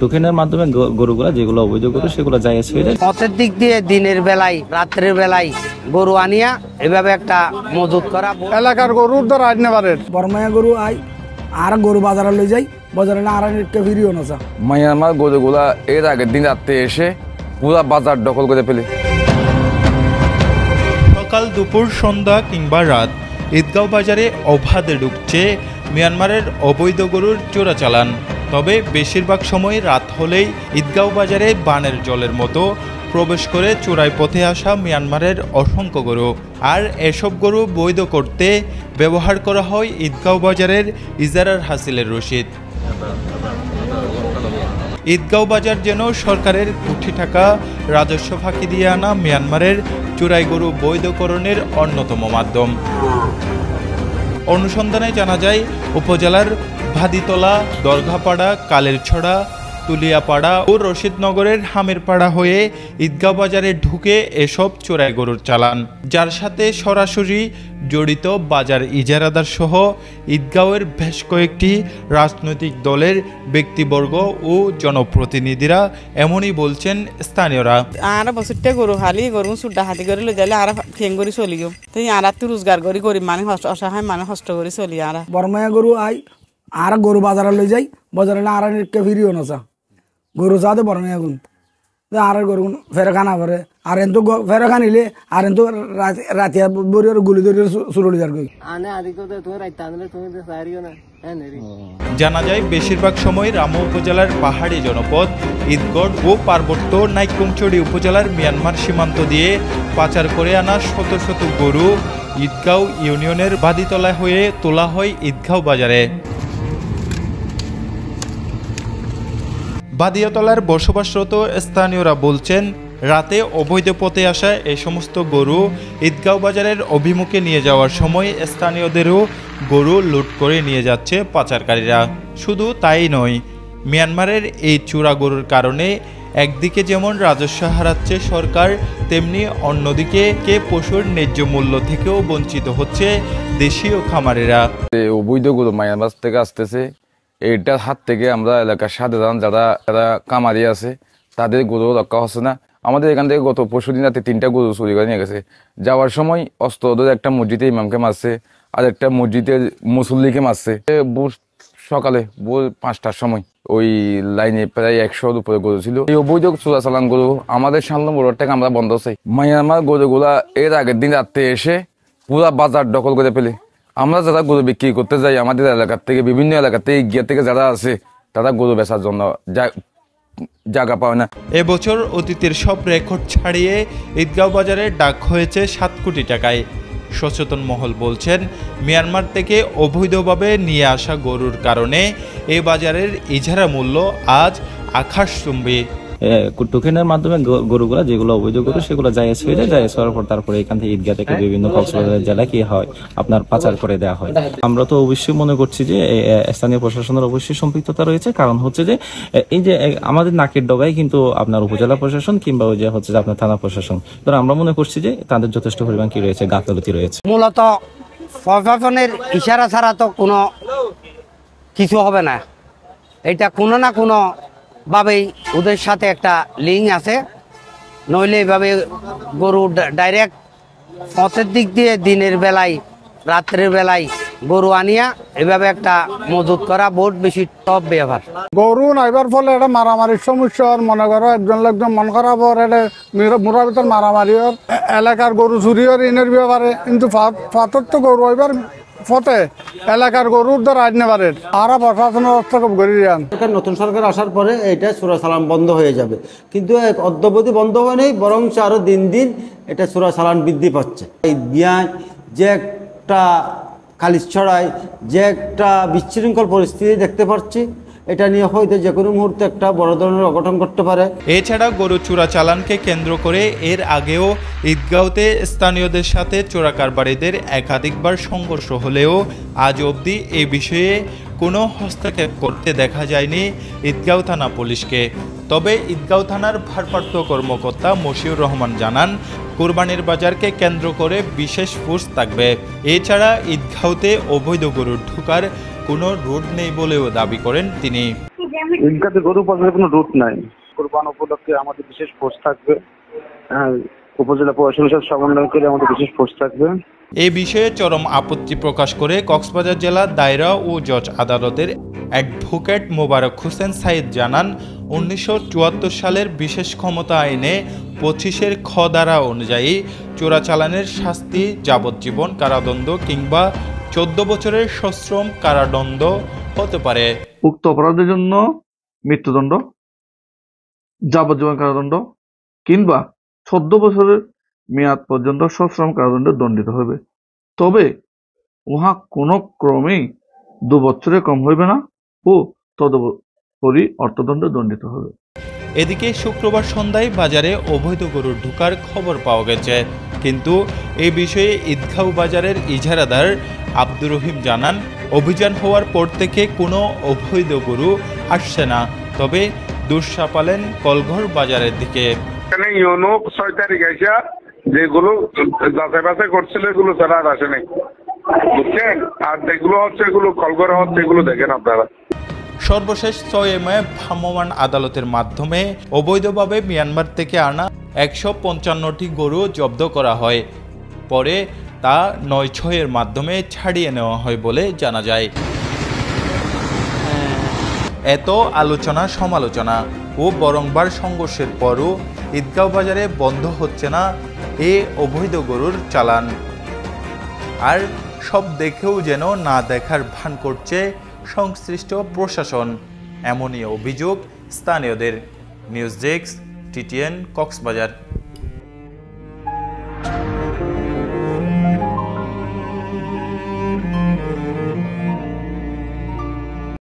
টোকেনের মাধ্যমে গরুগুলা যেগুলো অবৈধ গরু সেগুলো জায়েজ হয়ে যায়। পথের দিক দিয়ে দিনের বেলায় রাত্রের বেলায় গরু আনিয়া এভাবে একটা মজুত করা এলাকার গরুর তো রাজ নেবারের বরমায়া গরু আই আর গরু বাজারে লই যাই, বাজারে আর ফিরিও না। মায়ানমার গরুগুলা এর আগের দিন রাত্রে এসে পুরা বাজার দখল করে ফেলে। সকাল দুপুর সন্ধ্যা কিংবা রাত ঈদগাঁও বাজারে অবাধে ঢুকছে মিয়ানমারের অবৈধ গরুর চোরাচালান। তবে বেশিরভাগ সময় রাত হলেই ঈদগাঁও বাজারে বানের জলের মতো প্রবেশ করে চোরাই পথে আসা মিয়ানমারের অসংখ্য গরু। আর এসব গরু বৈধ করতে ব্যবহার করা হয় ঈদগাঁও বাজারের ইজারার হাসিলের রসিদ। ঈদগাঁও বাজার যেন সরকারের কোটি টাকা রাজস্ব ফাঁকি দিয়ে আনা মিয়ানমারের চোরাই গরু বৈধকরণের অন্যতম মাধ্যম। অনুসন্ধানে জানা যায় উপজেলার ভাদিতলা, দরগাপাড়া, কালেরছড়া, তুলিয়াপাড়া ও রশিদনগরের হামিরপাড়া হয়ে ঈদগাঁও বাজারে ঢুকে এসব চোরাই গরুর চালান, যার সাথে সরাসরি জড়িত বাজার ইজারাদার সহ ঈদগাঁওয়ের বেশ কয়েকটি রাজনৈতিক দলের ব্যক্তিবর্গ ও জনপ্রতিনিধিরা। এমনই বলছেন স্থানীয়রা। আর বছরটা গরু হালি গরু সুড্ডা হাতি করে লই যাইলে আর ফেং করে চলি গো, তাই আর তো রোজগার করি গরিব মানে অসহায় মানে কষ্ট করে চলি। আর বরমায়া গরু আই আর গরু বাজারে লই যাই, বাজারে আর ফিরিও না। গরু যাতে বরমায়া গুণ আর গরু ফেরখানা করে আর এতো ফেরখান নিলে আর এতো রাতিয়া বড় গুলি ধরে চুরলি যার গই। জানা যায় বেশিরভাগ সময় রামু উপজেলার পাহাড়ি জনপদ ঈদগড় ও পার্বত্য নাইক্ষ্যংছড়ি উপজেলার মিয়ানমার সীমান্ত দিয়ে পাচার করে আনা শত শত গরু ঈদগাঁও ইউনিয়নের বাদিতলা হয়ে তোলা হয় ঈদগাঁও বাজারে। বাদিয়াতলার বসবাসরত স্থানীয়রা বলছেন, রাতে অবৈধ পথে আসা এই সমস্ত গরু ঈদগাঁও বাজারের অভিমুখে নিয়ে যাওয়ার সময় স্থানীয়দেরও গরু লুট করে নিয়ে যাচ্ছে পাচারকারীরা। শুধু তাই নয়, মিয়ানমারের এই চোরা গরুর কারণে একদিকে যেমন রাজস্ব হারাচ্ছে সরকার, তেমনি অন্যদিকে পশুর ন্যায্য মূল্য থেকেও বঞ্চিত হচ্ছে দেশীয় খামারিরা। অবৈধ গরু মায়ানমার থেকে আসতেছে, এইটার হাত থেকে আমরা এলাকার সাধারণ যারা কামারি আছে তাদের গরু রক্ষা হচ্ছে না। আমাদের এখান থেকে গত পরশুদিন রাতে 3টা গরু চুরি করে নিয়ে গেছে। যাওয়ার সময় অস্ত্র একটা মসজিদে ইমামকে মারছে, আর একটা মসজিদের মুসল্লিকে মারছে। সকালে 5টার সময় ওই লাইনে প্রায় 100-র উপরে গরু ছিল। এই অবৈধ চোরাচালান গরু আমাদের সামনে বড় থেকে আমরা বন্ধ চাই। মায়ানমার গরুগুলা এর আগের দিন রাত্রে এসে পুরা বাজার দখল করে ফেলে। আমরা যারা গরু বিক্রি করতে যাই আমাদের এলাকার থেকে, বিভিন্ন এলাকা থেকে গিয়ে থেকে যারা আছে তারা গরু বেচার জন্য জায়গা পায় না। এবছর অতীতের সব রেকর্ড ছাড়িয়ে ঈদগাঁও বাজারে ডাক হয়েছে 7 কোটি টাকায়। সচেতন মহল বলছেন, মিয়ানমার থেকে অবৈধভাবে নিয়ে আসা গরুর কারণে এই বাজারের ইজারা মূল্য আজ আকাশচুম্বী। টোকেনের মাধ্যমে গরুগুলা যেগুলো অবৈধ গরু সেগুলো জায়েজ হয়ে যায়। জায়েজ হওয়ার পর তারপরে এখান থেকে ঈদগাহ থেকে বিভিন্ন কক্সবাজার জেলায় কি হয় আপনার পাচার করে দেওয়া হয়। আমরা তো অবশ্যই মনে করছি যে স্থানীয় প্রশাসনের অবশ্যই সম্পৃক্ততা রয়েছে। কারণ হচ্ছে যে এই যে আমাদের নাকের ডগায় কিন্তু আপনার উপজেলা প্রশাসন কিংবা ওই যে হচ্ছে যে আপনার থানা প্রশাসন, তো আমরা মনে করছি যে তাদের যথেষ্ট পরিমাণ কি রয়েছে, গাফিলতি রয়েছে। মূলত প্রশাসনের ইশারা ছাড়া তো কোনো কিছু হবে না। এটা কোনো না কোনো ভাবেই ওদের সাথে একটা লিঙ্ক আছে, নইলে এভাবে গরু ডাইরেক্ট পথের দিক দিয়ে দিনের বেলায় রাত্রের বেলায় গরু আনিয়া এভাবে একটা মজুত করা বহুত বেশি টপ ব্যবহার। গরু নাইবার ফলে এটা মারামারির সমস্যা, মনে করো একজন লোকজন মন খারাপ হওয়ার, এটা মুরার ভিতর মারামারি হওয়ার, এলাকার গরু চুরি হওয়ার ইনের ব্যাপারে। কিন্তু ফাতর তো গরু এবার ফতে এলাকার গরুর তো রাজ নেবারের আর প্রশাসনের হস্তক্ষেপ করে দিয়ান। নতুন সরকার আসার পরে এটা চোরাচালান বন্ধ হয়ে যাবে, কিন্তু অদ্যবধি বন্ধ হয় নাই, বরং আরো দিন দিন এটা চোরাচালান বৃদ্ধি পাচ্ছে। এই বিয়ায় যে একটা কালিছড়ায় যে একটা বিশৃঙ্খল পরিস্থিতি দেখতে পাচ্ছি, এটা নিয়ে হয়তো যে কোনো মুহূর্তে একটা বড় ধরনের অঘটন ঘটতে পারে। এছাড়া গরু চোরা চালানকে কেন্দ্র করে এর আগেও ঈদগাঁওতে স্থানীয়দের সাথে চোরা কারবারিদের একাধিকবার সংঘর্ষ হলেও আজ অবধি এ বিষয়ে কোনো হস্তক্ষেপ করতে দেখা যায়নি ঈদগাঁও থানা পুলিশকে। তবে ঈদগাঁও থানার ভারপ্রাপ্ত কর্মকর্তা মশিউর রহমান জানান, কোরবানির বাজারকে কেন্দ্র করে বিশেষ ফোর্স থাকবে। এছাড়া ঈদগাঁওতে অবৈধ গরু ঢোকার কোনো রুট নেই বলেও দাবি করেন তিনি। ঈদগাতে গরু পাচারের কোনো রুট নাই। কোরবান উপলক্ষে আমাদের বিশেষ ফোর্স থাকবে, উপজেলা প্রশাসনের সাথে সমন্বয় করে আমাদের বিশেষ ফোর্স থাকবে। এই বিষয়ে চরম আপত্তি প্রকাশ করে কক্সবাজার জেলা দায়রা ও জজ আদালতের অ্যাডভোকেট মোবারক হোসেন সাইদ জানান, 1974 সালের বিশেষ ক্ষমতা আইনে 25-এর খ ধারা অনুযায়ী চোরাচালানের শাস্তি যাবজ্জীবন কারাদণ্ড কিংবা 14 বছরের সশ্রম কারাদণ্ড হতে পারে। উক্ত অপরাধের জন্য মৃত্যুদণ্ড, যাবজ্জীবন কারাদণ্ড কিংবা 14 বছরের মেয়াদ পর্যন্ত সশ্রম কারাদণ্ডে দণ্ডিত হবে। তবে উহা কোনো ক্রমেই 2 বছরের কম হইবে না ও তদুপরি অর্থদণ্ডে দণ্ডিত হবে। এদিকে শুক্রবার সন্ধ্যায় বাজারে অবৈধ গরুর ঢোকার খবর পাওয়া গেছে, কিন্তু এই বিষয়ে ঈদগাঁও বাজারের ইজারাদার আব্দুর রহিম জানান, অভিযান হওয়ার পর থেকে কোনো অবৈধ গরু আসছে না, তবে দুঃসাপালেন কলঘর বাজারের দিকে। ইউনো 6 তারিখ আইসা যেগুলো যাচাই বাছাই করছিল এগুলো তারা আর আসে নাই, বুঝছেন? আর যেগুলো হচ্ছে এগুলো কলঘরে হচ্ছে, এগুলো দেখেন আপনারা। সর্বশেষ 6 মে ভ্রাম্যমাণ আদালতের মাধ্যমে অবৈধভাবে মিয়ানমার থেকে আনা 155টি গরু জব্দ করা হয়। পরে তা 9/6-এর মাধ্যমে ছাড়িয়ে নেওয়া হয় বলে জানা যায়। এত আলোচনা সমালোচনা ও বরংবার সংঘর্ষের পরও ঈদগাঁও বাজারে বন্ধ হচ্ছে না এ অবৈধ গরুর চালান, আর সব দেখেও যেন না দেখার ভান করছে সংশ্লিষ্ট প্রশাসন, এমনই অভিযোগ স্থানীয়দের। News desk, TTN, Cox's Bazar.